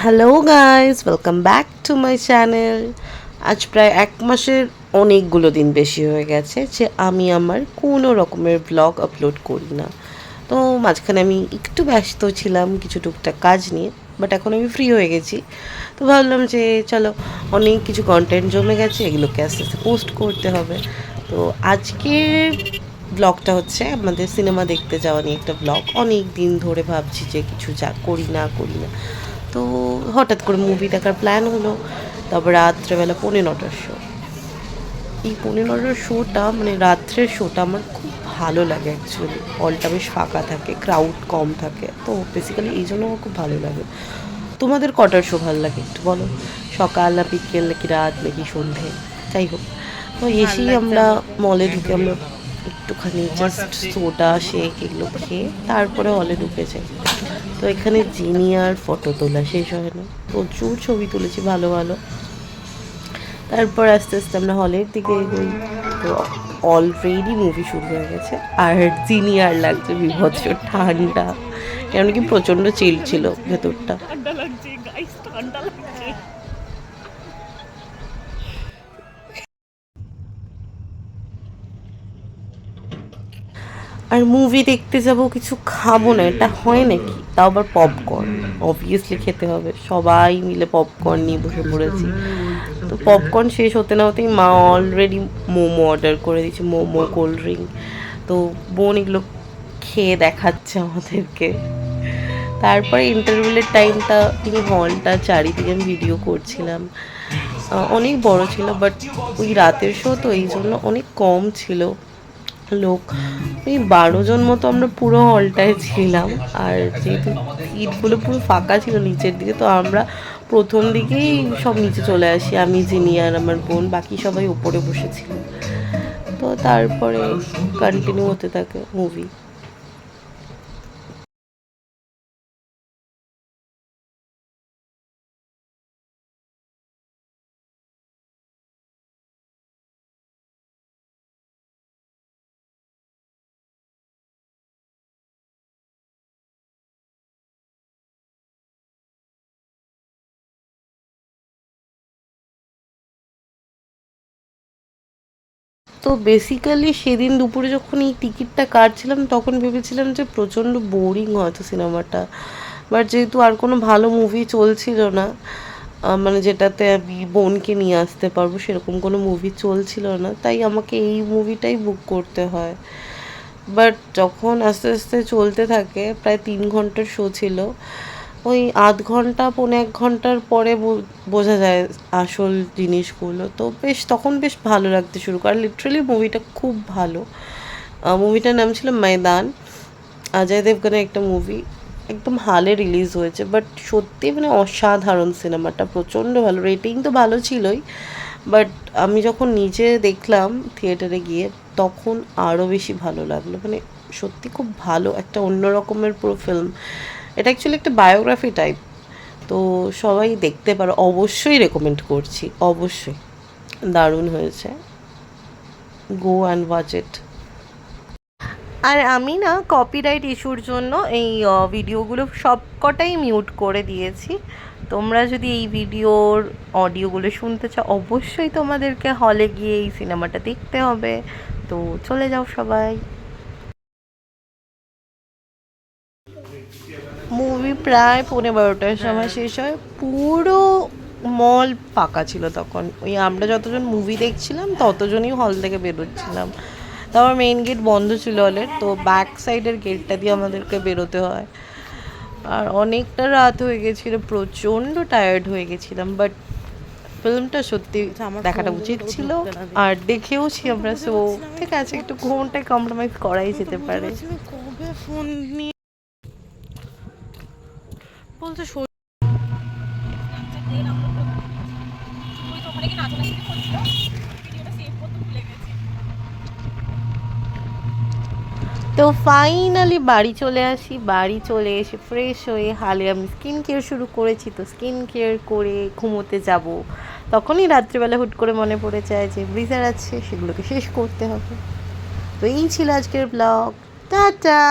Hello guys, welcome back to my channel. আজ প্রায় এক মাসের অনেকগুলো দিন বেশি হয়ে গেছে যে আমি আমার কোনো রকমের ব্লগ আপলোড করি না। তো মাঝখানে আমি একটু ব্যস্ত ছিলাম কিছু টুকটাক কাজ নিয়ে, বাট এখন আমি ফ্রি হয়ে গেছি। তো ভাবলাম যে চলো, অনেক কিছু কন্টেন্ট জমে গেছে, এগুলোকে আস্তে আস্তে পোস্ট করতে হবে। তো আজকের ব্লগটা হচ্ছে আমাদের সিনেমা দেখতে যাওয়া নিয়ে একটা ব্লগ। অনেক দিন ধরে ভাবছি যে কিছু যা করি না করি না, তো হঠাৎ করে মুভি দেখার প্ল্যান হলো। তারপর রাত্রেবেলা 9:30টার শো। এই 9:30টার শোটা মানে রাত্রের শোটা আমার খুব ভালো লাগে অ্যাকচুয়ালি। হলটা বেশ ফাঁকা থাকে, ক্রাউড কম থাকে, তো বেসিক্যালি এই জন্য আমার খুব ভালো লাগে। তোমাদের কটার শো ভালো লাগে একটু বলো? সকাল না বিকেল নাকি রাত নাকি সন্ধে? যাই হোক, তো এসেই আমরা মলে ঢুকে আমরা একটুখানি জাস্ট সোডা শেক এগুলো খেয়ে তারপরে হলে ঢুকে যাই। তো এখানে জিনিয়ার ফটো তোলা শেষ হয় না, প্রচুর ছবি তুলেছি ভালো ভালো। তারপর আস্তে আস্তে আমরা হলের দিকে এগোই। তো অলরেডি মুভি শুরু হয়ে গেছে, আর জিনিয়ার লাগছে বিভৎস ঠান্ডা, কেন কি প্রচণ্ড চিল ছিল ভেতরটা। আর মুভি দেখতে যাব কিছু খাবো না, এটা হয় নাকি? তাও আবার পপকর্ন, অবভিয়াসলি খেতে হবে। সবাই মিলে পপকর্ন নিয়ে বসে পড়েছি। তো পপকর্ন শেষ হতে না হতেই মা অলরেডি মোমো অর্ডার করে দিয়েছে, মোমো, কোল্ড ড্রিঙ্ক। তো বোন এগুলো খেয়ে দেখাচ্ছে আমাদেরকে। তারপরে ইন্টারভেলের টাইমটা তিনি হলটা চারিদিকে আমি ভিডিও করছিলাম। অনেক বড় ছিল, বাট ওই রাতের শো তো এই জন্য অনেক কম ছিল লোক। ওই 12 জন মতো আমরা পুরো হলটায় ছিলাম। আর যেহেতু সিটগুলো পুরো ফাঁকা ছিল নিচের দিকে, তো আমরা প্রথম দিকেই সব নিচে চলে আসি, আমি জিনি আর আমার বোন, বাকি সবাই উপরে বসেছিল। তো তারপরে কন্টিনিউ হতে থাকে মুভি। তো বেসিক্যালি সেদিন দুপুরে যখন এই টিকিটটা কাটছিলাম তখন ভেবেছিলাম যে প্রচণ্ড বোরিং হয়তো সিনেমাটা, বাট যেহেতু আর কোনো ভালো মুভি চলছিল না, মানে যেটাতে আমি বোনকে নিয়ে আসতে পারবো সেরকম কোনো মুভি চলছিল না, তাই আমাকে এই মুভিটাই বুক করতে হয়। বাট যখন আস্তে আস্তে চলতে থাকে, প্রায় 3 ঘন্টার শো ছিল, ওই আধ ঘন্টা 1.25 ঘন্টার পরে বোঝা যায় আসল জিনিসগুলো। তো বেশ তখন বেশ ভালো লাগতে শুরু করে, লিটারালি মুভিটা খুব ভালো। মুভিটার নাম ছিল ময়দান, অজয় দেবগনের একটা মুভি, একদম হালে রিলিজ হয়েছে। বাট সত্যি মানে অসাধারণ সিনেমাটা, প্রচণ্ড ভালো। রেটিং তো ভালো ছিলই, বাট আমি যখন নিজে দেখলাম থিয়েটারে গিয়ে তখন আরও বেশি ভালো লাগলো। মানে সত্যি খুব ভালো একটা অন্য রকমের পুরো ফিল্ম। এটা অ্যাকচুয়ালি একটা বায়োগ্রাফি টাইপ, তো সবাই দেখতে পারো, অবশ্যই রেকমেন্ড করছি, অবশ্যই দারুণ হয়েছে। Go and watch it. আর আমি না কপিরাইট ইস্যুর জন্য এই ভিডিওগুলো সব কটাই মিউট করে দিয়েছি। তোমরা যদি এই ভিডিওর অডিওগুলো শুনতে চাও, অবশ্যই তোমাদেরকে হলে গিয়ে এই সিনেমাটা দেখতে হবে। তো চলে যাও সবাই। মুভি প্রায় 12:15টার সময় শেষ হয়। পুরো মল ফাঁকা ছিল তখন, ওই আমরা যতজন মুভি দেখছিলাম ততজনই হল থেকে বেরোচ্ছিলাম। তারপর মেইন গেট বন্ধ ছিল হলের, তো ব্যাক সাইডের গেটটা দিয়ে আমাদেরকে বেরোতে হয়। আর অনেকটা রাত হয়ে গেছিলো, প্রচণ্ড টায়ার্ড হয়ে গেছিলাম, বাট ফিল্মটা সত্যি দেখাটা উচিত ছিল, আর দেখেওছি আমরা। সো ঠিক আছে, একটু ঘুমটাই কম্প্রোমাইজ করাই যেতে পারে। কবে ফোন নিয়ে বলতে তো ফাইনালি বাড়ি চলে আসি। বাড়ি চলে এসে ফ্রেশ হয়ে হালে আমি স্কিন কেয়ার শুরু করেছি। তো স্কিন কেয়ার করে ঘুমোতে যাব, তখনই রাত্রিবেলা হুট করে মনে পড়ে যায় যে ব্রিজার আছে, সেগুলোকে শেষ করতে হবে। তো এই ছিল আজকের ব্লগ। টাটা।